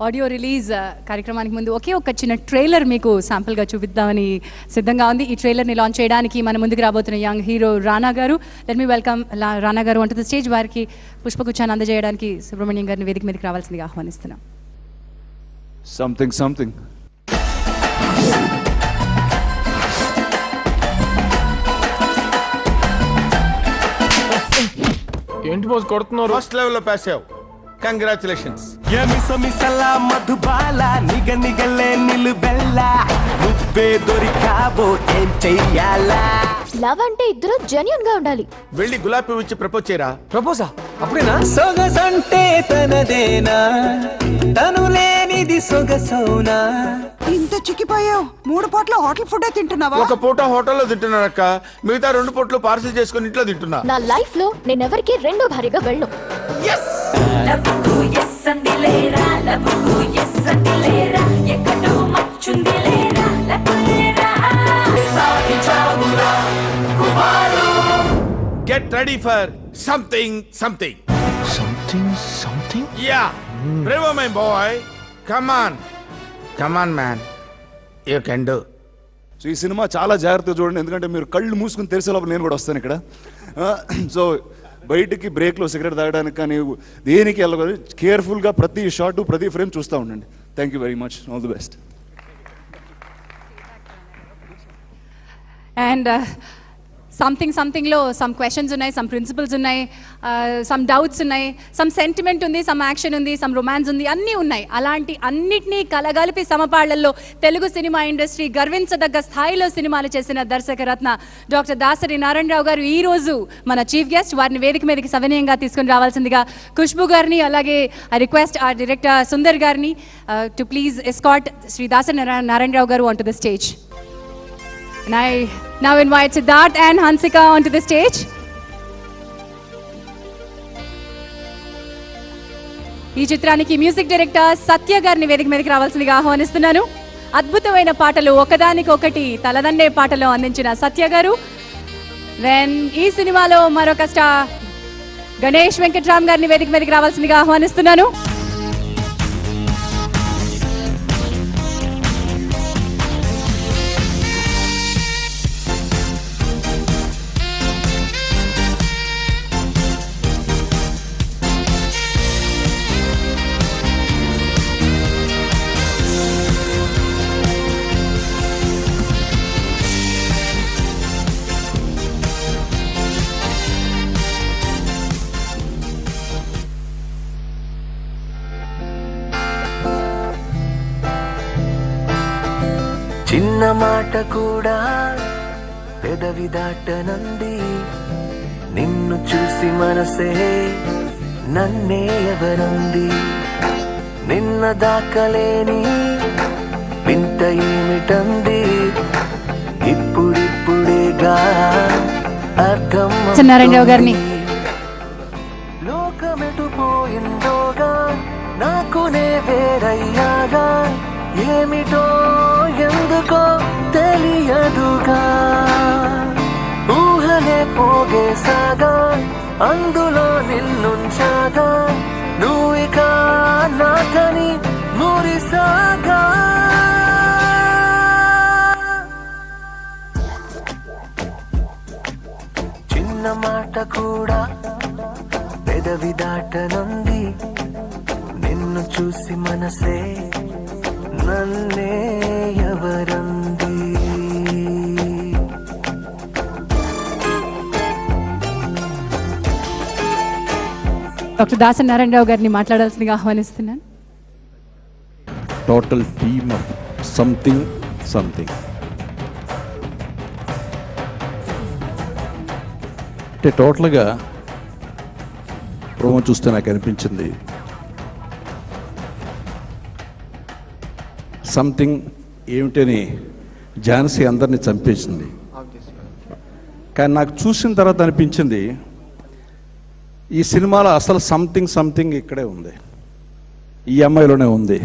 Audio release కార్యక్రమానికి ముందు ఒకే ఒక చిన్న ట్రైలర్ మీకు శాంపుల్గా చూపిద్దామని సిద్ధంగా ఉంది. ఈ ట్రైలర్ని లాంచ్ చేయడానికి మన ముందుకు రాబోతున్న యంగ్ హీరో రానా గారు. లెట్ మీ వెల్కమ్ రానా గారు అంటూ ద స్టేజ్. వారికి పుష్పగుచ్చాన్ని అందజేయడానికి సుబ్రహ్మణ్యం గారిని వేదిక మీదకి రావాల్సిందిగా ఆహ్వానిస్తున్నాం. సంథింగ్ ఏంటి బాస్ కొడుతున్నారు? ఫస్ట్ లెవెల్లో పాస్ అయ్యావు, కంగ్రాచులేషన్స్. మిసలా మధుబాల నిగ నిగలే నిలుబెల్ల నువ్వే దొరికాబో ఏం చెయ్యాలా? లవ్ అంటే ఇద్దరు జెన్యూన్ గా ఉండాలి. వెళ్ళి గులాబీ ఇచ్చి ప్రపోజ్ చేయరా. ప్రపోజా? అప్పుడేనా? సొగసంటే తనదేనా, తను లేనిది సొగసౌనా? ఇంత చిక్కిపోయావు. 3 పూట్ల హోటల్ ఫుడ్ తింటున్నావా? ఒక పూట హోటల్లో తింటున్నారక్క, మిగతా 2 పూటలు పార్సిల్ చేసుకుని ఇంట్లో తింటున్నా. నా లైఫ్ లో నేనెవరికి రెండో భారీగా వెళ్ళను. Get ready for something. Yeah. Bravo my boy. Come on man. You can do. So ఈ సినిమా చాలా జాగ్రత్తగా చూడండి, ఎందుకంటే మీరు కళ్ళు మూసుకుని తెరిసే లోపల నేను కూడా వస్తాను ఇక్కడ. సో బయటికి బ్రేక్లో సిగరెట్ తాగడానికి కానీ దేనికి వెళ్ళకూడదు. కేర్ఫుల్గా ప్రతి షాట్ ప్రతి ఫ్రేమ్ చూస్తూ ఉండండి. Thank you very much. All the best. And సంథింగ్లో సమ్ క్వశ్చన్స్ ఉన్నాయి, సమ్ ప్రిన్సిపల్స్ ఉన్నాయి, సమ్ డౌట్స్ ఉన్నాయి, సమ్ సెంటిమెంట్ ఉంది, సమ్ యాక్షన్ ఉంది, సమ్ రొమాన్స్ ఉంది, అన్నీ ఉన్నాయి. అలాంటి అన్నిటినీ కలగలిపి సమపాళ్లలో తెలుగు సినిమా ఇండస్ట్రీ గర్వించదగ్గ స్థాయిలో సినిమాలు చేసిన దర్శకరత్న డాక్టర్ దాసరి నారాయణరావు గారు ఈ రోజు మన చీఫ్ గెస్ట్. వారిని వేదిక మీదకి సవినయంగా తీసుకుని రావాల్సిందిగా ఖుష్బు గారిని, అలాగే రిక్వెస్ట్ ఆ డైరెక్టర్ సుందర్ గారిని to please escort Shri Dasari Narayana Rao garu on to the stage. And I now invite Siddharth and Hansika onto the stage. ఈ చిత్రానికి మ్యూజిక్ డైరెక్టర్ సత్య గారిని వేదిక మీదకి రావాల్సిందిగా ఆహ్వానిస్తున్నాను. అద్భుతమైన పాటలు, ఒకదానికొకటి తలదన్నే పాటలు అందించిన సత్య గారు. దెన్ ఈ సినిమాలో మరొక స్టార్ గణేష్ వెంకట్రామ్ గారిని వేదిక మీదకి రావాల్సిందిగా ఆహ్వానిస్తున్నాను. చిన్న మాట కూడా పెదవి దాటనంది, నిన్ను చూసి మనసే నన్నే ఎవరంది, నిన్న దాకలేని వింత ఏమిటంది, ఇప్పుడిప్పుడేగా అర్థం. నారాయణరావు గారిని లోకమెటుపోయిందోగా నాకునే వేరయ్యాగా, ఏమిటో ఎందుకో తెలియదుగా, ఊహలే పోగేసాగా అందులో నిన్నుంచాగా, నువ్విక నాకని మురిసాగా. చిన్న మాట కూడా పెదవి దాటనుంది, నిన్ను చూసి మనసే నన్నే ఎవరంది. డాక్టర్ దాసరి నారాయణరావు గారిని మాట్లాడాల్సిందిగా ఆహ్వానిస్తున్నాను. టోటల్ థీమ్ ఆఫ్ సంథింగ్ అంటే టోటల్గా ప్రోమో చూస్తే నాకు అనిపించింది సంథింగ్ ఏమిటని ఝాన్సీ అందరినీ చంపేసింది. కానీ నాకు చూసిన తర్వాత అనిపించింది ఈ సినిమాలో అసలు సంథింగ్ ఇక్కడే ఉంది, ఈ అమ్మాయిలోనే ఉంది.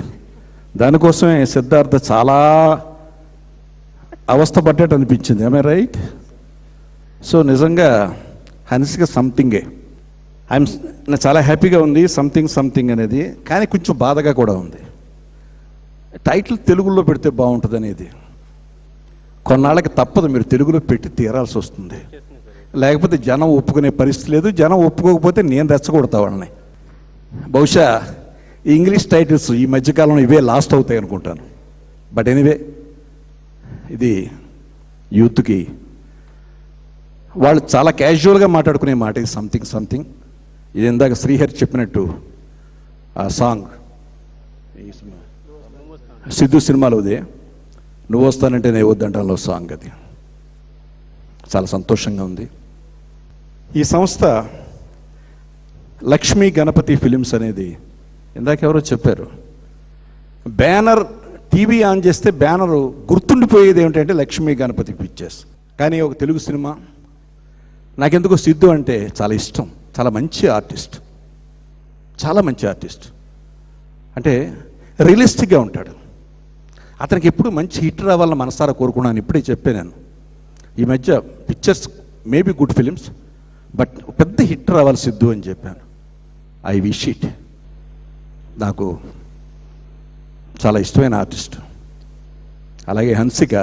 దానికోసమే సిద్ధార్థ చాలా అవస్థపడ్డట్టు అనిపించింది. I right? సో నిజంగా హన్సిక సంథింగే. చాలా హ్యాపీగా ఉంది సంథింగ్ అనేది, కానీ కొంచెం బాధగా కూడా ఉంది. టైటిల్ తెలుగులో పెడితే బాగుంటుంది అనేది. కొన్నాళ్ళకి తప్పదు, మీరు తెలుగులో పెట్టి తీరాల్సి వస్తుంది, లేకపోతే జనం ఒప్పుకునే పరిస్థితి లేదు. జనం ఒప్పుకోకపోతే నేను రెచ్చగొడతా వాళ్ళని. బహుశా ఈ ఇంగ్లీష్ టైటిల్స్ ఈ మధ్యకాలంలో ఇవే లాస్ట్ అవుతాయి అనుకుంటాను. బట్ ఎనీవే, ఇది యూత్కి వాళ్ళు చాలా క్యాజువల్గా మాట్లాడుకునే మాట ఇది సంథింగ్ సంథింగ్. ఇది ఇందాక శ్రీహరి చెప్పినట్టు ఆ సాంగ్ సిద్ధు సినిమాలోదే, నువ్వు వస్తానంటే నేను వద్దంటాలో సాంగ్. అది చాలా సంతోషంగా ఉంది. ఈ సంస్థ లక్ష్మీ గణపతి ఫిలిమ్స్ అనేది ఇందాక ఎవరో చెప్పారు. బ్యానర్ టీవీ ఆన్ చేస్తే బ్యానరు గుర్తుండిపోయేది ఏమిటంటే లక్ష్మీ గణపతి పిక్చర్స్. కానీ ఒక తెలుగు సినిమా నాకెందుకో సిద్ధు అంటే చాలా ఇష్టం. చాలా మంచి ఆర్టిస్ట్, చాలా మంచి ఆర్టిస్ట్. అంటే రియలిస్టిక్గా ఉంటాడు. అతనికి ఎప్పుడు మంచి హిట్ రావాలని మనసారా కోరుకున్నాను. ఇప్పుడే చెప్పాను నేను, ఈ మధ్య pictures maybe good films, but పెద్ద హిట్ రావాలి సిద్ధు అని చెప్పాను. I wish it. నాకు చాలా ఇష్టమైన ఆర్టిస్ట్. అలాగే హన్సిక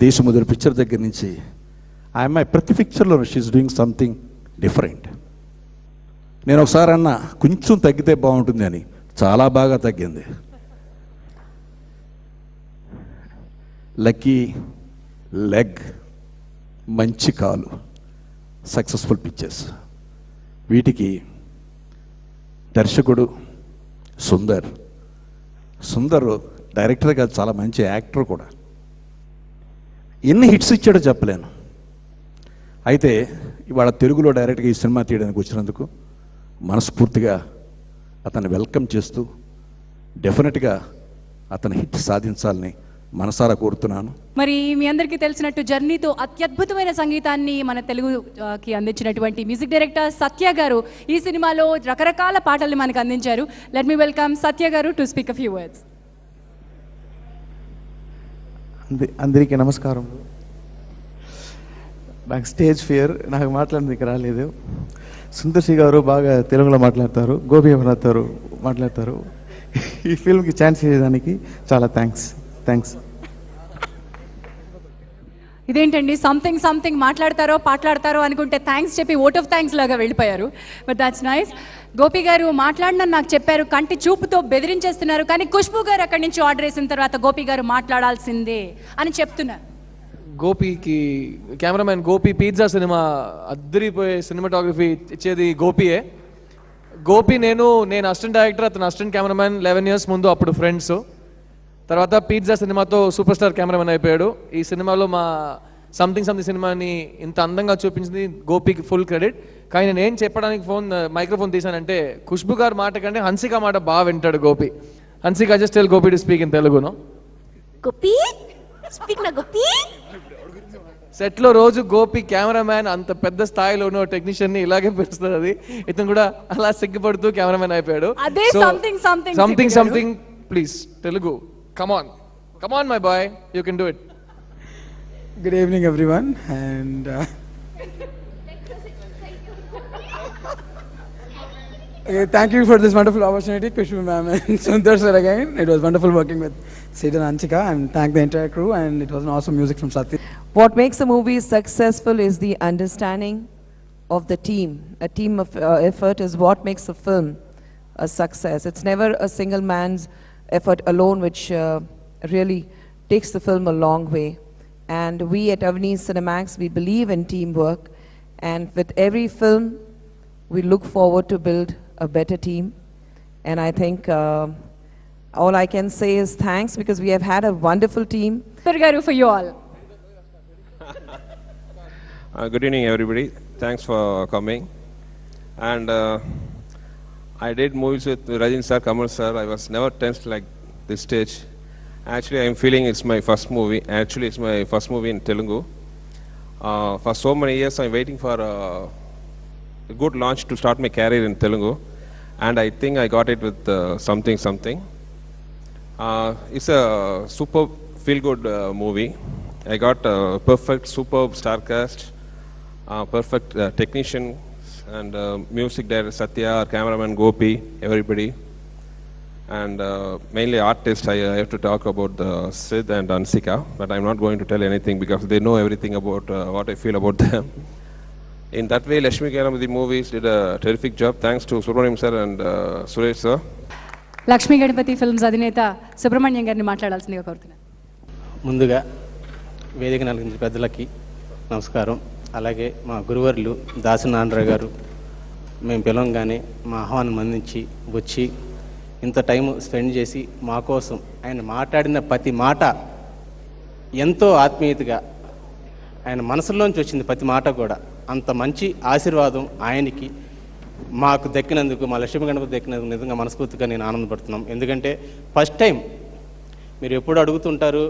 దేశముద్ర పిక్చర్ దగ్గర నుంచి ఆ అమ్మాయి ప్రతి పిక్చర్లో షీఈస్ డూయింగ్ సంథింగ్ డిఫరెంట్. నేను ఒకసారి అన్నా కొంచెం తగ్గితే బాగుంటుంది అని, చాలా బాగా తగ్గింది. లక్కీ లెగ్, మంచి కాలు, సక్సెస్ఫుల్ పిక్చర్స్. వీటికి దర్శకుడు సుందర్ డైరెక్టర్ కాదు, చాలా మంచి యాక్టర్ కూడా. ఎన్ని హిట్స్ ఇచ్చాడో చెప్పలేను. అయితే ఇవాళ తెలుగులో డైరెక్ట్గా ఈ సినిమా తీయడానికి వచ్చినందుకు మనస్ఫూర్తిగా అతన్ని వెల్కమ్ చేస్తూ డెఫినెట్గా అతను హిట్ సాధించాలని మనసారా కోరుతున్నాను. మరి మీ అందరికీ తెలిసినట్టు జర్నీతో అత్యద్భుతమైన సంగీతాన్ని మన తెలుగుకి అందించినటువంటి మ్యూజిక్ డైరెక్టర్ సత్య గారు ఈ సినిమాలో రకరకాల పాటల్ని మనకు అందించారు. లెట్ మీ వెల్కమ్ సత్య గారు to speak a few words. అందరికీ నమస్కారం. నాకు స్టేజ్ ఫియర్, నాకు మాట్లాడడానికి రాలేదు. సుందర్శి గారు బాగా తెలుగులో మాట్లాడతారు, గోపి మాట్లాడతారు. ఈ ఫిల్మ్కి ఛాన్స్ ఇచ్చేదానికి చాలా థ్యాంక్స్. ఇదేంటండి సంథింగ్ పాటలాడతారో అనుకుంటే థ్యాంక్స్ చెప్పి ఓట్ ఆఫ్ థ్యాంక్స్ లాగా వెళ్ళిపోయారు. But that's nice. గోపి గారు మాట్లాడినని నాకు చెప్పారు, కంటి చూపుతో బెదిరించేస్తున్నారు. కానీ ఖుష్బూ గారు అక్కడి నుంచి ఆర్డర్ వేసిన తర్వాత గోపి గారు మాట్లాడాల్సిందే అని చెప్తున్నారు. గోపికి కెమెరామెన్ గోపి పిజ్జా సినిమా అద్దరిపోయే సినిమాటోగ్రఫీ ఇచ్చేది గోపియే. గోపి నేను అసిస్టెంట్ డైరెక్టర్, అతను అసిస్టెంట్ కెమెరామెన్ 11 years ముందు, అప్పుడు ఫ్రెండ్స్. తర్వాత పిజ్జా సినిమాతో సూపర్ స్టార్ కెమెరామెన్ అయిపోయాడు. ఈ సినిమాలో మా సంథింగ్ సినిమాని ఇంత అందంగా చూపించింది గోపికి ఫుల్ క్రెడిట్. కానీ నేను ఏం చెప్పడానికి మైక్రోఫోన్ తీసానంటే, ఖుష్బు గారి మాట కంటే హన్సిక మాట బాగా వింటాడు Gopi. Hansika just tell Gopi to speak in తెలుగును. గోపి స్పీక్ నా గోపి. సెట్లో రోజు గోపి కెమెరామ్యాన్ అంత పెద్ద స్థాయిలో ఉన్న టెక్నీషియన్ ని ఇలాగే పిలుస్తుంది. అది ఇతను కూడా అలా సిగ్గుపడుతూ కెమెరామ్యాన్ అయిపోయాడు. Something please Telugu. Come on my boy, you can do it. Good evening everyone, and okay, thank you for this wonderful opportunity, Kushbu ma'am and Sundar sir again. It was wonderful working with Sid and Anchika, and thank the entire crew, and it was an awesome music from Satya. What makes a movie successful is the understanding of the team. A team of effort is what makes a film a success. It's never a single man's effort alone which really takes the film a long way. And we at Avni Cinemax, we believe in teamwork, and with every film we look forward to build a better team. And I think all I can say is thanks, because we have had a wonderful team. Garu for you all. Good evening everybody, thanks for coming. And I did movies with Rajin sir, Kamal sir. I was never tensed like this stage. Actually, I'm feeling it's my first movie. Actually, it's my first movie in Telugu. For so many years, I'm waiting for a good launch to start my career in Telugu. And I think I got it with something. It's a super feel-good movie. I got a perfect, superb star cast, perfect technician, and music director Satya, cameraman Gopi, everybody. And mainly artists, I have to talk about Sid and Ansika, but I'm not going to tell anything because they know everything about what I feel about them. In that way, Lakshmi Ganapathy Movies did a terrific job. Thanks to Subramaniam sir and Suresh sir. Lakshmi Ganapathi films అధినేత సుబ్రహ్మణ్యం గారిని మాట్లాడాల్సిందిగా కోరుతున్నాను. ముందుగా వేదిక నలిగిన పెద్దలకి నమస్కారం. అలాగే మా గురువర్లు దాసు నారాయణరావు గారు మేము పిలవంగానే మా ఆహ్వానం అందించి వచ్చి ఇంత టైం స్పెండ్ చేసి మా కోసం ఆయన మాట్లాడిన ప్రతి మాట ఎంతో ఆత్మీయతగా ఆయన మనసులోంచి వచ్చింది ప్రతి మాట కూడా. అంత మంచి ఆశీర్వాదం ఆయనకి మాకు దక్కినందుకు, మా లక్ష్మీ గణపతి దక్కినందుకు నిజంగా మనస్ఫూర్తిగా నేను ఆనందపడుతున్నాం. ఎందుకంటే ఫస్ట్ టైం మీరు ఎప్పుడు అడుగుతుంటారు,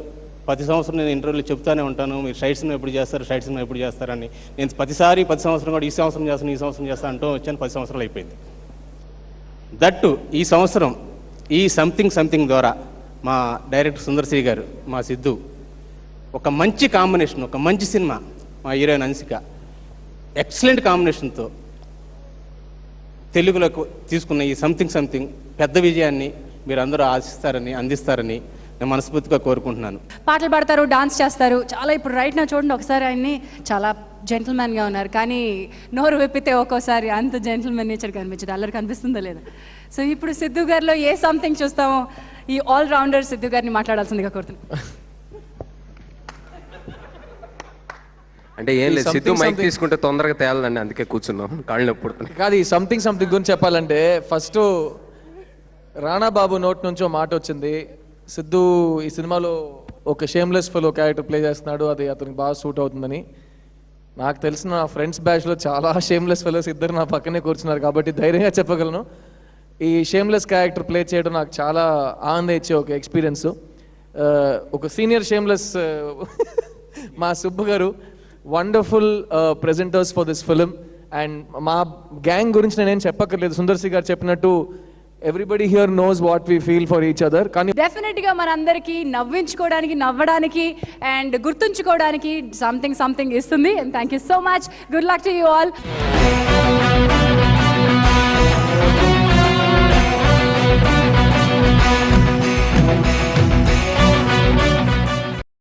ప్రతి సంవత్సరం నేను ఇంటర్వ్యూలో చెప్తానే ఉంటాను, మీరు షైట్ సినిమా ఎప్పుడు చేస్తారు, షైట్ సినిమా ఎప్పుడు చేస్తారని. నేను ప్రతిసారి 10 సంవత్సరం కూడా ఈ సంవత్సరం చేస్తాను అంటూ వచ్చాను. 10 సంవత్సరాలు అయిపోయింది. దట్టు ఈ సంవత్సరం ఈ సంథింగ్ ద్వారా మా డైరెక్టర్ సుందర్శ్రీ గారు, మా సిద్ధు ఒక మంచి కాంబినేషన్, ఒక మంచి సినిమా, మా హీరోయిన్ అన్సిక ఎక్సలెంట్ కాంబినేషన్తో తెలుగులోకి తీసుకున్న ఈ సంథింగ్ పెద్ద విజయాన్ని మీరు అందరూ ఆశిస్తారని, అందిస్తారని నేను మనస్ఫూర్తిగా కోరుకుంటున్నాను. పాటలు పాడతారు, డాన్స్ చేస్తారు, చాలా ఇప్పుడు రైట్ నా చూడండి ఒకసారి ఆయన్ని చాలా జెంటిల్మెన్గా ఉన్నారు, కానీ నోరు విప్పితే ఒక్కోసారి అంత జెంటిల్మెన్ నేచర్ కనిపించదు. అల్లరి కనిపిస్తుందో లేదా? సో ఇప్పుడు సిద్ధు గారిలో ఏ సంథింగ్ చూస్తామో ఈ ఆల్ రౌండర్ సిద్ధు గారిని మాట్లాడాల్సిందిగా కోరుతున్నాను. అంటే ఏం లేదు, సిద్ధు మైక్ తీసుకుంటే తొందరగా తేలాలండి, అందుకే కూర్చున్నాం, కాళ్ళు నొప్పి. కాదు, ఈ సంథింగ్ గురించి చెప్పాలంటే ఫస్ట్ రాణా బాబు నోట్ నుంచి ఒక మాట వచ్చింది. సిద్ధు ఈ సినిమాలో ఒక షేమ్లెస్ ఫెలో క్యారెక్టర్ ప్లే చేస్తున్నాడు, అది అతనికి బాగా సూట్ అవుతుందని. నాకు తెలిసిన నా ఫ్రెండ్స్ బ్యాచ్లో చాలా షేమ్లెస్ ఫెలోస్ ఇద్దరు నా పక్కనే కూర్చున్నారు కాబట్టి ధైర్యంగా చెప్పగలను. ఈ షేమ్లెస్ క్యారెక్టర్ ప్లే చేయడం నాకు చాలా ఆనందం ఇచ్చే ఒక ఎక్స్పీరియన్స్. ఒక సీనియర్ షేమ్లెస్ మా సుబ్బు గారు wonderful presenters for this film. And మా గ్యాంగ్ గురించి నేనేం చెప్పక్కర్లేదు, సుందర్సి గారు చెప్పినట్టు everybody here knows what we feel for each other. కానీ డెఫినెట్గా మనందరికీ నవ్వించుకోవడానికి, నవ్వడానికి అండ్ గుర్తుంచుకోవడానికి సంథింగ్ ఇస్తుంది. And thank you so much. Good luck to you all.